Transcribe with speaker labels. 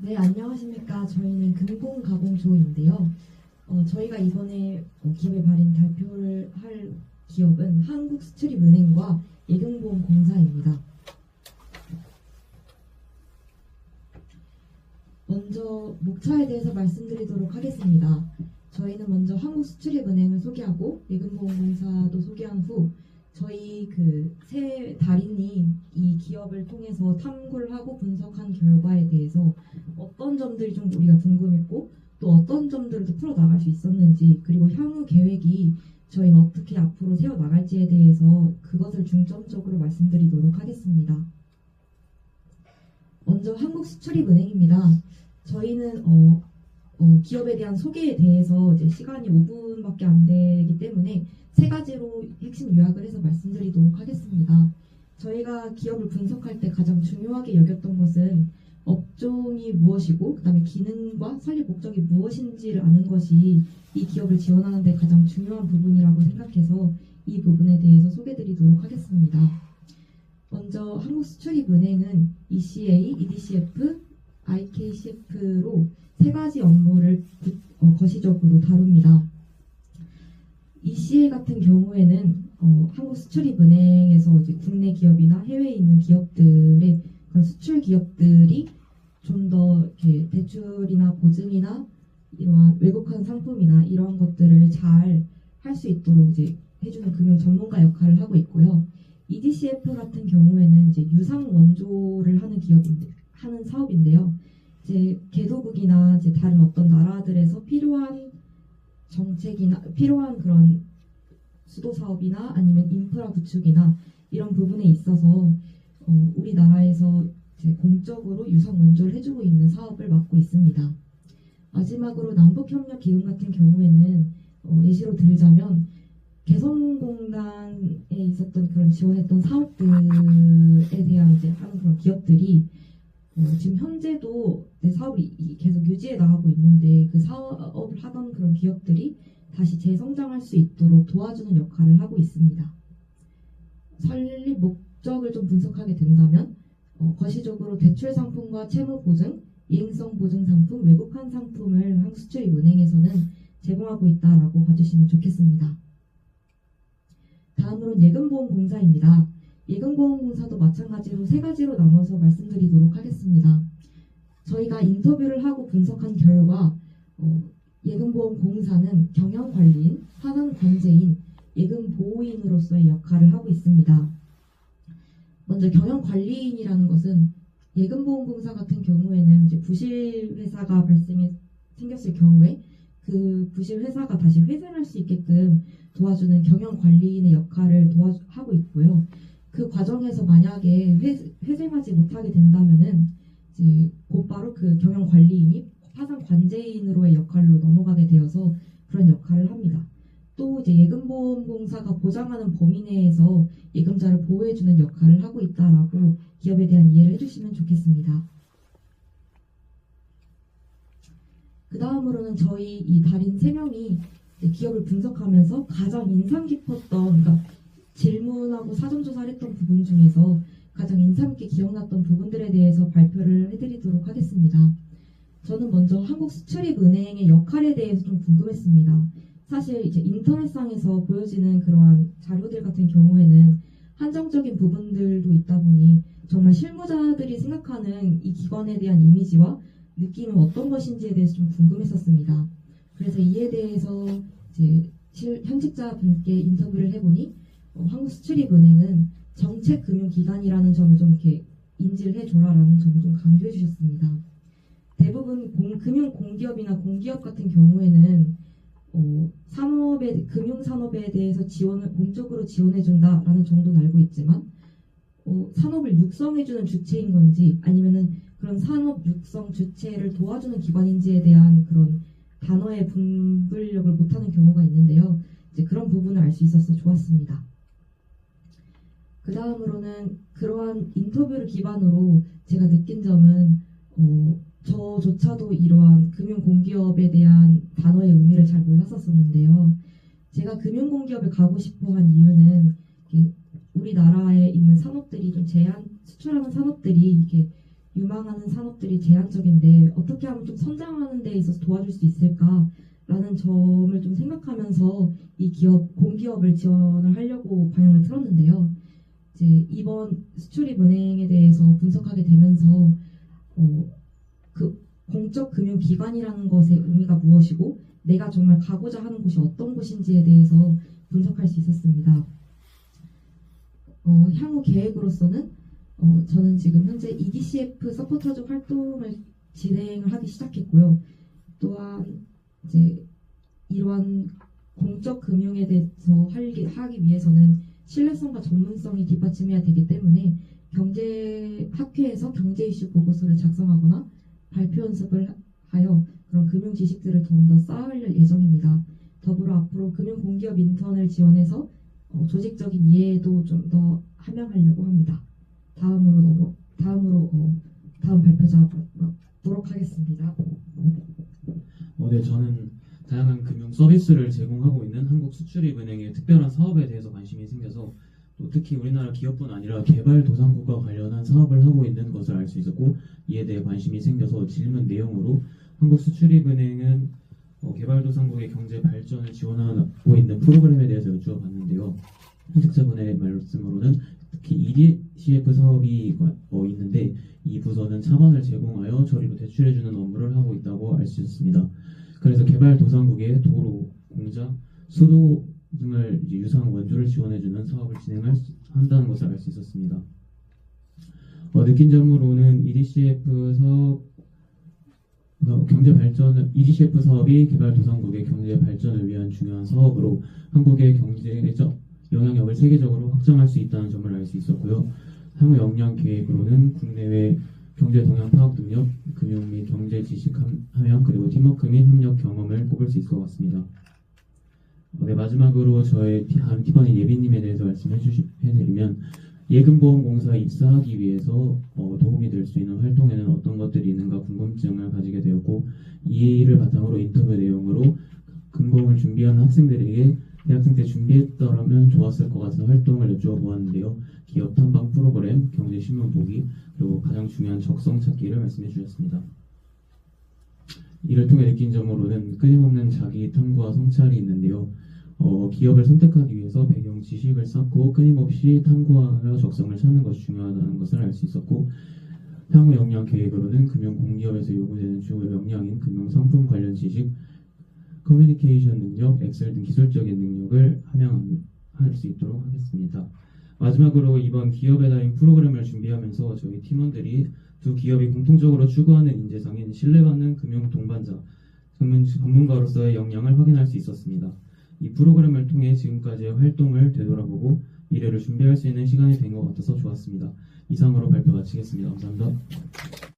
Speaker 1: 네, 안녕하십니까. 저희는 금공가공조인데요. 저희가 이번에 기업의 발인 발표를 할 기업은 한국수출입은행과 예금보험공사입니다. 먼저 목차에 대해서 말씀드리도록 하겠습니다. 저희는 먼저 한국수출입은행을 소개하고 예금보험공사도 소개한 후 저희 그 세 달인이 이 기업을 통해서 탐구를 하고 분석한 결과에 대해서 어떤 점들이 좀 우리가 궁금했고 또 어떤 점들을 더 풀어나갈 수 있었는지 그리고 향후 계획이 저희는 어떻게 앞으로 세워나갈지에 대해서 그것을 중점적으로 말씀드리도록 하겠습니다. 먼저 한국수출입은행입니다. 저희는 기업에 대한 소개에 대해서 이제 시간이 5분밖에 안 되기 때문에 세 가지로 핵심 요약을 해서 말씀드리도록 하겠습니다. 저희가 기업을 분석할 때 가장 중요하게 여겼던 것은 업종이 무엇이고 그다음에 기능과 설립 목적이 무엇인지를 아는 것이 이 기업을 지원하는 데 가장 중요한 부분이라고 생각해서 이 부분에 대해서 소개드리도록 하겠습니다. 먼저 한국수출입은행은 ECA, EDCF, IKCF로 세 가지 업무를 거시적으로 다룹니다. ECA 같은 경우에는 한국수출입은행에서 이제 국내 기업이나 해외에 있는 기업들의 그런 수출 기업들이 좀 더 이렇게 대출이나 보증이나 이러한 외국한 상품이나 이러한 것들을 잘 할 수 있도록 이제 해주는 금융 전문가 역할을 하고 있고요. EDCF 같은 경우에는 이제 유상 원조를 하는 사업인데요. 이제 개도국이나 이제 다른 어떤 나라들에서 필요한 정책이나 필요한 그런 수도 사업이나 아니면 인프라 구축이나 이런 부분에 있어서 우리나라에서 이제 공적으로 유상 원조를 해주고 있는 사업을 맡고 있습니다. 마지막으로 남북협력기금 같은 경우에는 예시로 들자면 개성공단에 있었던 그런 지원했던 사업들에 대한 이제 하는 그런 기업들이 지금 현재도 사업이 계속 유지해 나가고 있는데 그 사업을 하던 그런 기업들이 다시 재성장할 수 있도록 도와주는 역할을 하고 있습니다. 설립 목적을 좀 분석하게 된다면 거시적으로 대출 상품과 채무 보증, 이행성 보증 상품, 외국한 상품을 한국수출입은행에서는 제공하고 있다라고 봐주시면 좋겠습니다. 다음으로는 예금보험공사입니다. 예금보험공사도 마찬가지로 세 가지로 나눠서 말씀드리도록 하겠습니다. 저희가 인터뷰를 하고 분석한 결과 예금보험공사는 경영관리인, 하단관제인, 예금보호인으로서의 역할을 하고 있습니다. 먼저 경영관리인이라는 것은 예금보험공사 같은 경우에는 이제 부실회사가 생겼을 경우에 그 부실회사가 다시 회생할 수 있게끔 도와주는 경영관리인의 역할을 하고 있고요. 그 과정에서 만약에 회생하지 못하게 된다면은 이제 곧바로 그 경영관리인이 하상관제인으로의 역할로 넘어가게 되어서 그런 역할을 합니다. 또 이제 예금보험공사가 보장하는 범위 내에서 예금자를 보호해주는 역할을 하고 있다라고 기업에 대한 이해를 해주시면 좋겠습니다. 그 다음으로는 저희 이 달인 3명이 기업을 분석하면서 가장 인상 깊었던, 그러니까 질문하고 사전조사를 했던 부분 중에서 가장 인상 깊게 기억났던 부분들에 대해서 발표를 해드리도록 하겠습니다. 저는 먼저 한국수출입은행의 역할에 대해서 좀 궁금했습니다. 사실 이제 인터넷상에서 보여지는 그러한 자료들 같은 경우에는 한정적인 부분들도 있다 보니 정말 실무자들이 생각하는 이 기관에 대한 이미지와 느낌은 어떤 것인지에 대해서 좀 궁금했었습니다. 그래서 이에 대해서 이제 현직자분께 인터뷰를 해보니 한국수출입은행은 정책금융기관이라는 점을 좀 이렇게 인지를 해줘라라는 점을 좀 강조해 주셨습니다. 대부분 금융공기업이나 공기업 같은 경우에는 금융산업에 대해서 공적으로 지원해준다라는 정도는 알고 있지만 산업을 육성해주는 주체인 건지 아니면은 그런 산업 육성 주체를 도와주는 기관인지에 대한 그런 단어의 분별력을 못하는 경우가 있는데요. 이제 그런 부분을 알 수 있어서 좋았습니다. 그 다음으로는 그러한 인터뷰를 기반으로 제가 느낀 점은 저조차도 이러한 금융공기업에 대한 단어의 의미를 잘 몰랐었는데요. 제가 금융공기업에 가고 싶어 한 이유는 우리나라에 있는 산업들이 좀 수출하는 산업들이 이게 유망하는 산업들이 제한적인데 어떻게 하면 좀 성장하는 데 있어서 도와줄 수 있을까라는 점을 좀 생각하면서 이 공기업을 지원을 하려고 방향을 틀었는데요. 이제 이번 수출입은행에 대해서 분석하게 되면서 그 공적 금융기관이라는 것의 의미가 무엇이고 내가 정말 가고자 하는 곳이 어떤 곳인지에 대해서 분석할 수 있었습니다. 향후 계획으로서는 저는 지금 현재 EDCF 서포터즈 활동을 진행을 하기 시작했고요. 또한 이제 이러한 공적 금융에 대해서 하기 위해서는 신뢰성과 전문성이 뒷받침해야 되기 때문에 학회에서 경제 이슈 보고서를 작성하거나 발표 연습을 하여 그런 금융 지식들을 좀 더 쌓을 예정입니다. 더불어 앞으로 금융 공기업 인턴을 지원해서 조직적인 이해도 좀 더 함양하려고 합니다. 다음으로 다음 발표자 보도록 하겠습니다.
Speaker 2: 네, 저는 다양한 금융 서비스를 제공하고 있는 한국수출입은행의 특별한 사업에 대해서 관심이 생겨서 또 특히 우리나라 기업뿐 아니라 개발도상국과 관련한 사업을 하고 있는 것을 알 수 있었고 이에 대해 관심이 생겨서 질문 내용으로 한국수출입은행은 개발도상국의 경제 발전을 지원하고 있는 프로그램에 대해서 여쭈어봤는데요. 현직자분의 말씀으로는 특히 EDCF 사업이 있는데 이 부서는 차관을 제공하여 저리로 대출해주는 업무를 하고 있다고 알 수 있습니다. 그래서 개발도상국의 도로, 공장, 수도 등을 유사한 원조를 지원해주는 사업을 한다는 것을 알 수 있었습니다. 느낀 점으로는 EDCF 사업이 개발도상국의 경제 발전을 위한 중요한 사업으로 한국의 경제적 영향력을 세계적으로 확장할 수 있다는 점을 알 수 있었고요. 향후 역량 계획으로는 국내외 경제 동향 파악 능력, 금융 및 경제 지식 함양, 그리고 팀워크 및 협력 경험을 꼽을 수 있을 것 같습니다. 네, 마지막으로 저의 팀원인 예빈님에 대해서 말씀해드리면 예금보험공사에 입사하기 위해서 도움이 될 수 있는 활동에는 어떤 것들이 있는가 궁금증을 가지게 되었고 이를 바탕으로 인터뷰 내용으로 금공을 준비하는 학생들에게 대학생 때 준비했더라면 좋았을 것 같은 활동을 여쭈어보았는데요. 기업 탐방 프로그램, 경제신문 보기, 그리고 가장 중요한 적성 찾기를 말씀해 주셨습니다. 이를 통해 느낀 점으로는 끊임없는 자기 탐구와 성찰이 있는데요. 기업을 선택하기 위해서 배경 지식을 쌓고 끊임없이 탐구하며 적성을 찾는 것이 중요하다는 것을 알 수 있었고 향후 역량 계획으로는 금융 공기업에서 요구되는 주요 역량인 금융 상품 관련 지식, 커뮤니케이션 능력, 엑셀 등 기술적인 능력을 함양할 수 있도록 하겠습니다. 마지막으로 이번 기업의 달인 프로그램을 준비하면서 저희 팀원들이 두 기업이 공통적으로 추구하는 인재상인 신뢰받는 금융 동반자, 전문가로서의 역량을 확인할 수 있었습니다. 이 프로그램을 통해 지금까지의 활동을 되돌아보고 미래를 준비할 수 있는 시간이 된 것 같아서 좋았습니다. 이상으로 발표 마치겠습니다. 감사합니다.